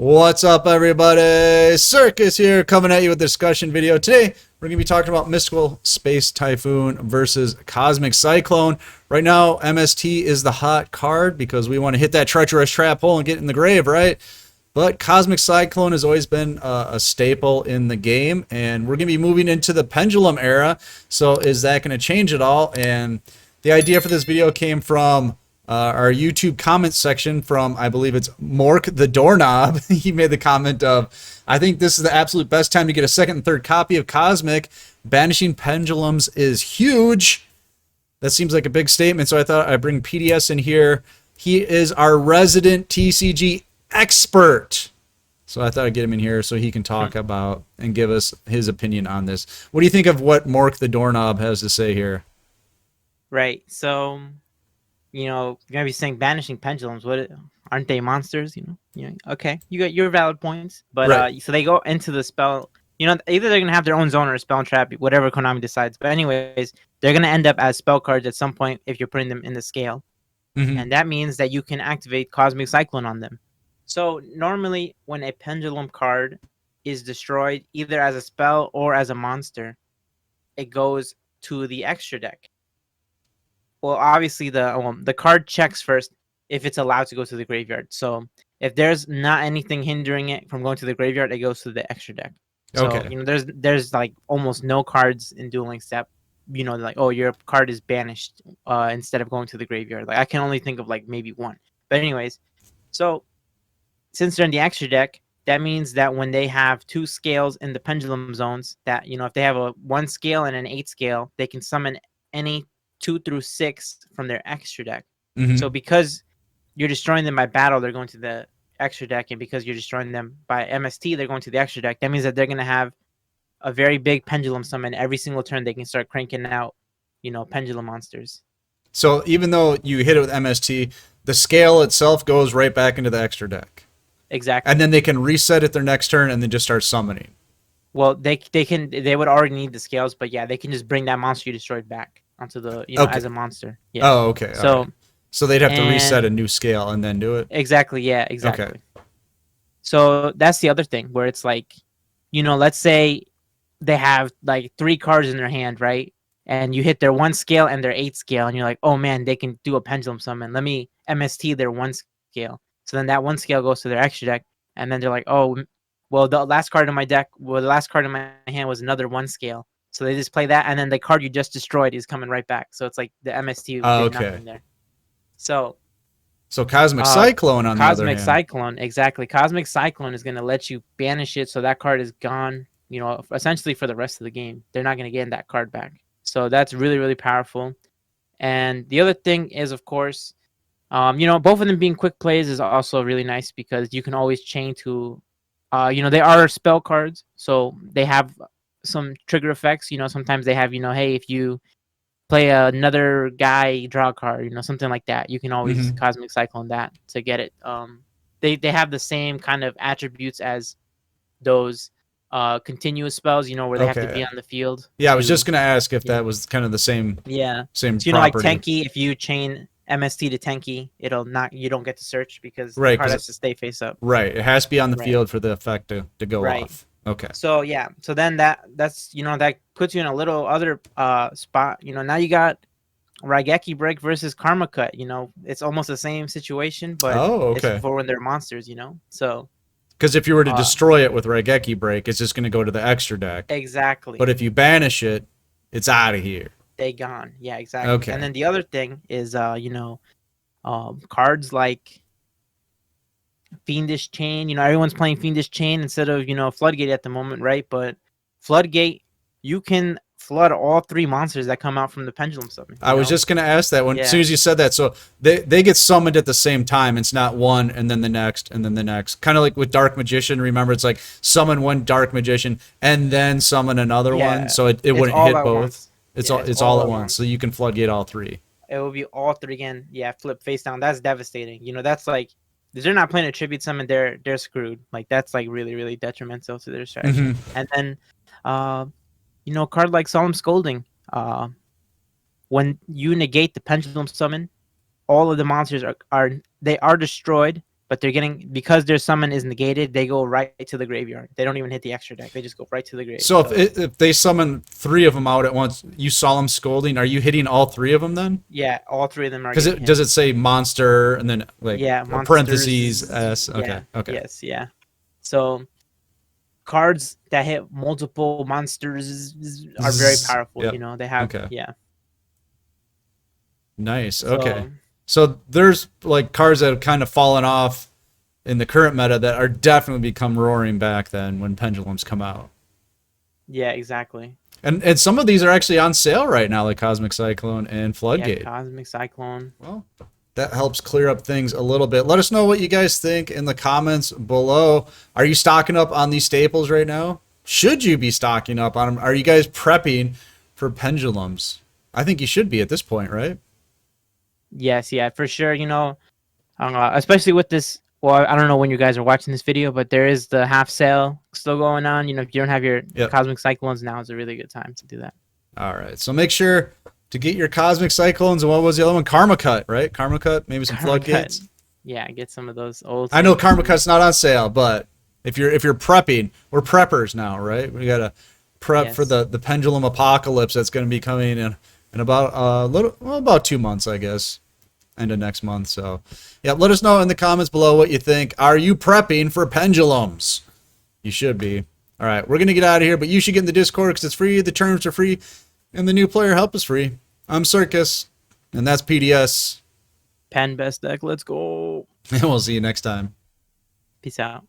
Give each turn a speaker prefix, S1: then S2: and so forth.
S1: What's up, everybody? Circus here, coming at you with a discussion video. Today, we're going to be talking about Mystical Space Typhoon versus Cosmic Cyclone. Right now, MST is the hot card because we want to hit that treacherous trap hole and get in the grave, right? But Cosmic Cyclone has always been a staple in the game, and we're going to be moving into the Pendulum era. So is that going to change at all? And the idea for this video came from our YouTube comment section from, I believe it's Mork the Doorknob. He made the comment of, I think this is the absolute best time to get a second and third copy of Cosmic. Banishing Pendulums is huge. That seems like a big statement, so I thought I'd bring PDS in here. He is our resident TCG expert. So I thought I'd get him in here so he can talk about and give us his opinion on this. What do you think of what Mork the Doorknob has to say here?
S2: Right. So, you're gonna be saying banishing pendulums. What aren't they monsters? Okay, you got your valid points, but
S1: Right.
S2: so they go into the spell. Either they're gonna have their own zone or a spell trap, whatever Konami decides. But anyways, they're gonna end up as spell cards at some point if you're putting them in the scale, and that means that you can activate Cosmic Cyclone on them. So normally, when a pendulum card is destroyed, either as a spell or as a monster, it goes to the extra deck. Well, obviously the card checks first if it's allowed to go to the graveyard. So if there's not anything hindering it from going to the graveyard, it goes to the extra deck. So
S1: Okay.
S2: there's like almost no cards in Duel Links that like, oh, your card is banished instead of going to the graveyard. Like I can only think of like maybe one. But anyways, so since they're in the extra deck, that means that when they have two scales in the pendulum zones, that if they have a 1 scale and an 8 scale, they can summon any 2 through 6 from their extra deck. So because you're destroying them by battle, they're going to the extra deck, and because you're destroying them by MST, they're going to the extra deck. That means that they're going to have a very big pendulum summon every single turn. They can start cranking out, pendulum monsters.
S1: So even though you hit it with MST, the scale itself goes right back into the extra deck.
S2: Exactly.
S1: And then they can reset it their next turn and then just start summoning.
S2: Well, they would already need the scales, but yeah, they can just bring that monster you destroyed back onto the as a monster. Yeah.
S1: Oh, okay.
S2: So
S1: right. So they'd have to reset a new scale and then do it.
S2: Exactly. Yeah. Exactly.
S1: Okay.
S2: So that's the other thing where it's like, let's say they have like 3 cards in their hand, right? And you hit their 1 scale and their 8 scale, and you're like, oh man, they can do a pendulum summon. Let me MST their 1 scale. So then that 1 scale goes to their extra deck, and then they're like, oh, well, the last card in my hand was another 1 scale. So they just play that, and then the card you just destroyed is coming right back. So it's like the MST did nothing there. So
S1: Cosmic Cyclone on the other hand.
S2: Cosmic Cyclone, exactly. Cosmic Cyclone is going to let you banish it, so that card is gone, essentially for the rest of the game. They're not going to get that card back. So that's really, really powerful. And the other thing is, of course, both of them being quick plays is also really nice because you can always chain to, they are spell cards, so they have some trigger effects. Sometimes they have, hey, if you play another guy, draw a card, something like that. You can always Cosmic Cyclone that to get it. They have the same kind of attributes as those continuous spells, where they have to be on the field.
S1: Yeah, I was just gonna ask if that was kind of the same.
S2: Yeah.
S1: Same
S2: so,
S1: property.
S2: Like Tenki, if you chain MST to Tenki, you don't get to search because
S1: right,
S2: the card has to stay face up.
S1: Right. It has to be on the field for the effect to go off. Okay.
S2: So yeah. So then that's that puts you in a little other spot. Now you got Raigeki Break versus Karma Cut. It's almost the same situation, but it's for when they're monsters. So
S1: because if you were to destroy it with Raigeki Break, it's just going to go to the extra deck.
S2: Exactly.
S1: But if you banish it, it's out of here.
S2: They gone. Yeah, exactly.
S1: Okay.
S2: And then the other thing is cards like Fiendish Chain. Everyone's playing Fiendish Chain instead of Floodgate at the moment, right? But Floodgate, you can flood all 3 monsters that come out from the pendulum summon.
S1: I was just gonna ask that as soon as you said that. So they get summoned at the same time. It's not one and then the next and then the next. Kind of like with Dark Magician. Remember, it's like summon one Dark Magician and then summon another one. So it wouldn't hit both.
S2: Once.
S1: It's all at once. So you can floodgate all 3.
S2: It will be all 3 again. Yeah, flip face down. That's devastating. That's like, if they're not playing a tribute summon, they're screwed. Like that's like really, really detrimental to their strategy. And then card like Solemn Scolding. When you negate the pendulum summon, all of the monsters are destroyed, but they're getting, because their summon is negated, they go right to the graveyard. They don't even hit the extra deck. They just go right to the grave.
S1: So if they summon 3 of them out at once, you Solemn Scolding, are you hitting all 3 of them then?
S2: Yeah, all 3 of them are.
S1: Because does it say monster and then like parentheses S? Okay,
S2: yeah,
S1: okay.
S2: Yes, yeah. So cards that hit multiple monsters are very powerful.
S1: Yep.
S2: You know, they have
S1: Okay.
S2: yeah.
S1: Nice. Okay. So there's like cards that have kind of fallen off in the current meta that are definitely become roaring back then when Pendulums come out.
S2: Yeah, exactly.
S1: And some of these are actually on sale right now, like Cosmic Cyclone and Floodgate.
S2: Yeah, Cosmic Cyclone.
S1: Well, that helps clear up things a little bit. Let us know what you guys think in the comments below. Are you stocking up on these staples right now? Should you be stocking up on them? Are you guys prepping for Pendulums? I think you should be at this point, right?
S2: Yes, yeah, for sure. You know, especially with this. Well, I don't know when you guys are watching this video, but there is the half sale still going on. You know, if you don't have your Cosmic Cyclones, now is a really good time to do that.
S1: All right, so make sure to get your Cosmic Cyclones. And what was the other one? Karma Cut, right? Karma Cut, maybe some Floodgates.
S2: Yeah, get some of those old.
S1: I know Karma Cut's not on sale, but if you're prepping, we're preppers now, right? We gotta prep for the Pendulum Apocalypse that's going to be coming in about about 2 months, I guess. End of next month. So yeah, let us know in the comments below what you think. Are you prepping for Pendulums? You should be. All right, we're gonna get out of here, but you should get in the Discord because it's free, the terms are free, and the new player help is free. I'm Circus, and that's PDS.
S2: Pen best deck, let's go.
S1: And we'll see you next time.
S2: Peace out.